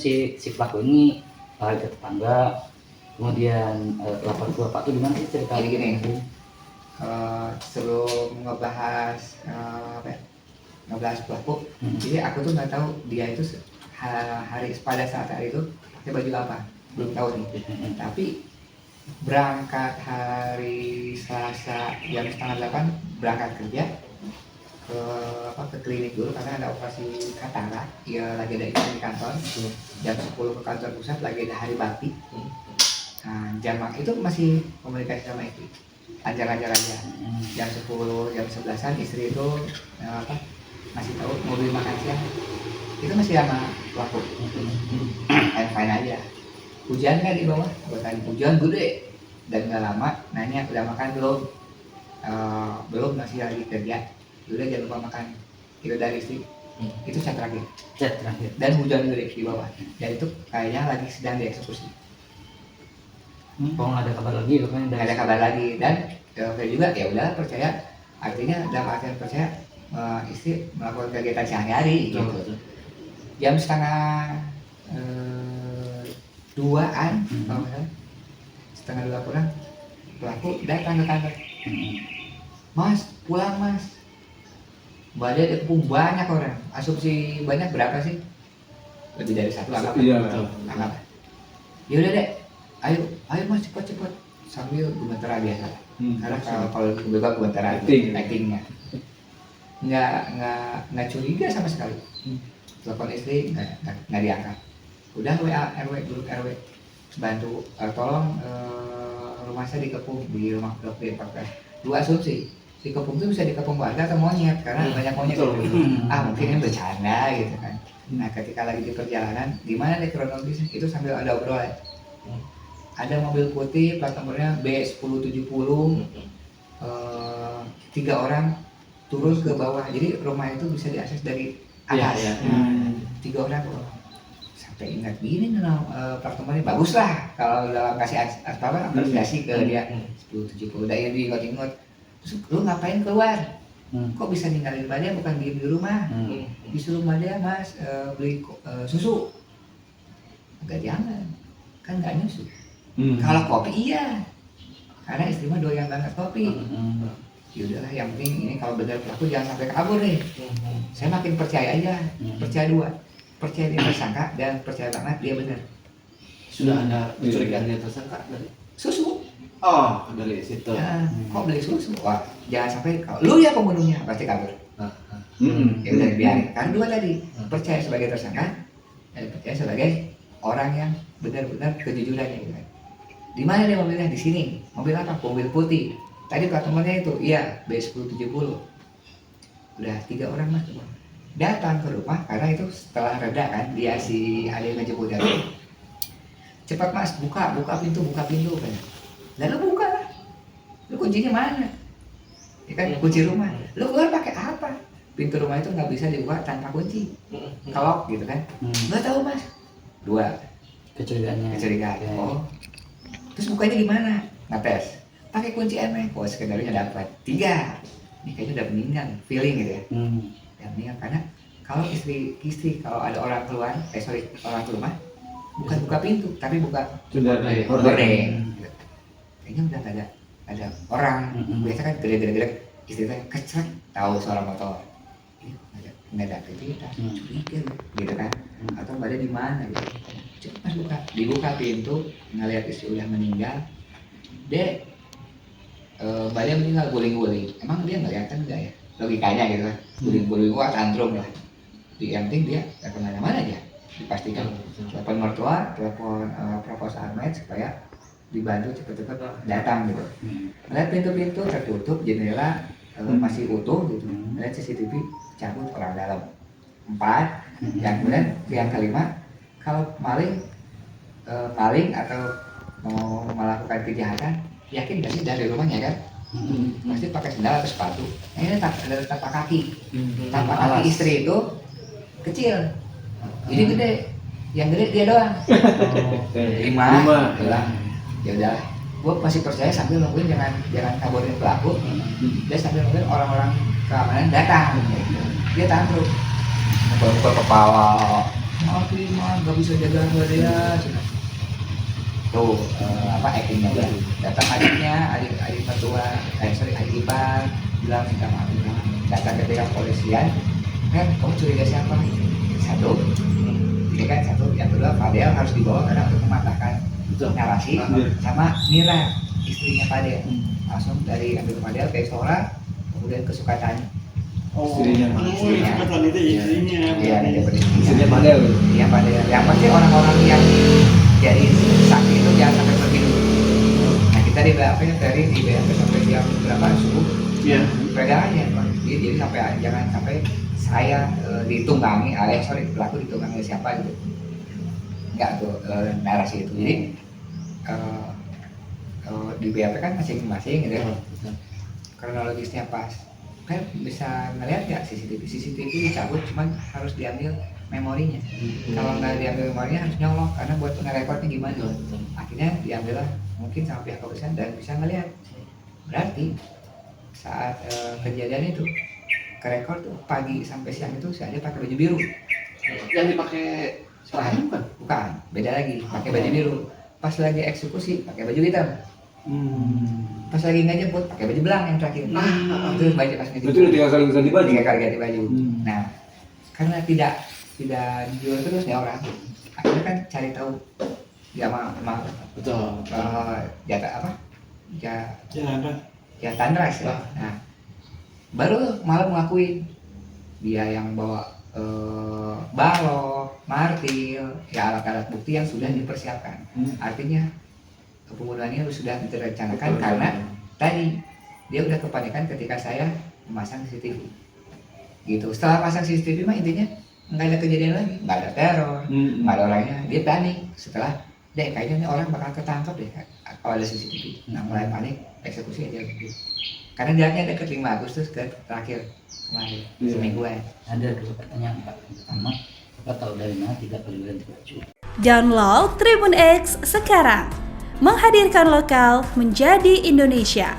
si pelaku ini lari ke tetangga, kemudian lapor ke bapak tuh gimana sih cerita? Gini. Sebelum ngebahas pelaku, jadi aku tuh nggak tahu dia itu pada saat hari itu pakai baju apa, belum tahu nih. Tapi berangkat hari Selasa jam 7:30 berangkat kerja ke klinik dulu karena ada operasi katarak. Ya lagi ada event di kantor. Jam 10 ke kantor pusat lagi ada hari bakti. Nah, jam itu masih komunikasi sama istri. Lancar-lancar aja. Jam 10, jam 11-an istri itu masih tahu mau beli makan siang. Itu masih sama pelaku. Fine aja. Hujan kan di bawah, tadi hujan gede dan nggak lama nanya udah makan belum? Belum, masih lagi kerja. Udah jangan lupa makan. Itu dari istri. Itu chat terakhir. Dan hujan gede di bawah. Dan itu kayaknya lagi sedang dieksekusi. Kok nggak ada kabar lagi kan? Nggak ada kabar lagi dan juga ya udah percaya. Artinya dalam artian percaya istri melakukan kegiatan sehari-hari gitu. Jam 1:30-an, kalau misalnya 1:30 kurang, pelaku datang ke kantor. Mas, pulang mas. Badai dikepung banyak orang. Asumsi banyak berapa sih? Lebih dari satu anggap. Anggap. Ya udah deh, ayo mas cepet sambil gemeteran biasa. Karena kalau bebas gemeteran actingnya. Nggak curiga sama sekali. Telepon istri nggak diangkat. Udah WA RW, grup RW bantu tolong rumah saya dikepung di rumah blok D14. Dua asumsi, dikepung itu bisa dikepung warga atau monyet karena banyak monyet gitu. Mungkin ini bercanda gitu kan. Nah ketika lagi di perjalanan, gimana nih kronologisnya? Itu sambil ada obrolan. Ada mobil putih plat nomornya B1070, 3 orang turun ke bawah. Jadi rumah itu bisa diakses dari atas. 3 orang ke bawah. Sampai ingat gini plat nomornya bagus lah kalau dalam kasih apresiasi ke dia 1070. Udah yang diingat-ingat. Terus lu ngapain keluar? Kok bisa ninggalin dia bukan diem di rumah? Disuruh dia mas beli susu. Enggak, jangan, kan nggak nyusu. Kalau kopi iya, karena istri mah doyan banget kopi. Ya udahlah, yang penting ini kalau benar pelaku jangan sampai kabur nih. Saya makin percaya aja, percaya dua, percaya dia tersangka dan percaya banget dia benar. Sudah ada kecurigaan dia tersangka dari susu. Oh, dari situ. Ya, kok beli susu? Wah, jangan sampai kalau lu ya pembunuhnya pasti kabur. Ya udah biarin. Karena dua tadi percaya sebagai tersangka dan percaya sebagai orang yang benar-benar kejujurannya gitu kan. Di mana dia mobilnya? Di sini. Mobil apa? Mobil putih. Tadi plat nomornya itu, iya B1070. Udah 3 orang mas datang ke rumah karena itu setelah reda kan dia si ada yang ngejemput dia. Cepat mas, buka pintu kan. Lalu buka lah. Lu kuncinya mana? Ya kan kunci rumah. Lu keluar pakai apa? Pintu rumah itu nggak bisa dibuka tanpa kunci. Kelok gitu kan. Nggak tahu mas. 2 kecurigaan. Oh, terus bukanya gimana? Ngetes. Pakai kunci emek. Oh, skenario dapat. 3. Ini kayaknya udah meninggal, feeling gitu ya. Udah meninggal karena kalau istri kalau ada orang keluar, orang ke rumah, bukan buka pintu, tapi buka hordeng. Kayaknya udah nggak ada orang. Biasa kan gede, istri saya kecret, tahu suara motor. Nggak ada aktivitas, curiga gitu kan. Atau ada di mana gitu. Cepat dibuka pintu, ngeliat istri udah meninggal. Mbak dia meninggal guling-guling. Emang dia nggak lihat kan enggak ya? Logikanya gitu kan. Guling-guling wah tantrum lah. Yang penting dia nggak kemana-mana aja. Dipastikan. Telepon mertua, telepon Propos Ahmed supaya dibantu cepet-cepet datang gitu. Lihat pintu-pintu tertutup, jendela masih utuh gitu. Lihat CCTV cabut orang dalam. 4. Yang kemudian yang kelima, kalau maling atau mau melakukan kejahatan, yakin nggak sih dari rumahnya kan? Pasti pakai sendal atau sepatu. Ini ada tapak kaki. Tapak kaki istri itu kecil. Ini gede. Yang gede dia doang. 5. Ya udah. Gue masih percaya sambil nungguin jangan kaburin pelaku. Dia sambil nungguin orang-orang keamanan datang. Dia tantrum. Buka kepala, maafin mah nggak bisa jaga dia. Tuh actingnya dia. Datang adiknya, adik mertua, adik ipar bilang minta maaf. Datang ke pihak polisian, kan kamu curiga siapa? Satu, ini kan satu. Yang kedua, Fadel harus dibawa karena untuk mematahkan narasi sama Mira, istrinya Fadel. Langsung dari ambil Fadel ke Istora, kemudian ke Sukatani. Istrinya. Kesempatan itu istrinya. Iya, ada Istrinya Fadel. Iya, Fadel. Yang pasti orang-orang yang jadi saksi itu jangan sampai pergi dulu. Nah, kita di BAP dari di BAP sampai jam berapa subuh? Iya. Pegang aja, Pak. Jadi sampai jangan sampai saya ditunggangi, pelaku ditunggangi siapa gitu. Enggak tuh narasi itu. Jadi di BAP kan masing-masing gitu ya. Kronologisnya pas. Kan bisa ngeliat ya CCTV dicabut, cuman harus diambil memorinya. Kalau nggak diambil memorinya harus nyolok karena buat ngerekornya gimana. Akhirnya diambillah mungkin sama pihak kepolisian dan bisa ngeliat. Berarti saat kejadian itu kerekor tuh pagi sampai siang itu si Ade pakai baju biru. Yang dipakai selain bukan? Bukan, beda lagi, pakai baju biru. Pas lagi eksekusi pakai baju hitam. Pas lagi nggak jemput pakai baju belang yang terakhir. Itu baju pas ngejemput. Betul, 3 kali ganti baju. 3 kali ganti baju. Nah, karena tidak jujur terus ya orang, akhirnya kan cari tahu dia mah Betul. jatah apa? Jangan. Jantan ras ya. Nah, baru malam ngakuin dia yang bawa balok, martil, ya alat-alat bukti yang sudah dipersiapkan. Artinya pembunuhannya sudah direncanakan karena tadi dia udah kepanikan ketika saya memasang CCTV. Gitu. Setelah pasang CCTV mah intinya nggak ada kejadian lagi, nggak ada teror, nggak ada orangnya. Dia panik setelah kayaknya ini orang bakal ketangkap deh kalau ada CCTV. Nah mulai panik, eksekusi aja gitu. Karena jaraknya dekat 5 Agustus ke terakhir kemarin semingguan. Ada 2 pertanyaan Pak. Yang pertama, Bapak tahu dari mana 3 kali ganti baju? Download Tribun X sekarang. Menghadirkan lokal menjadi Indonesia.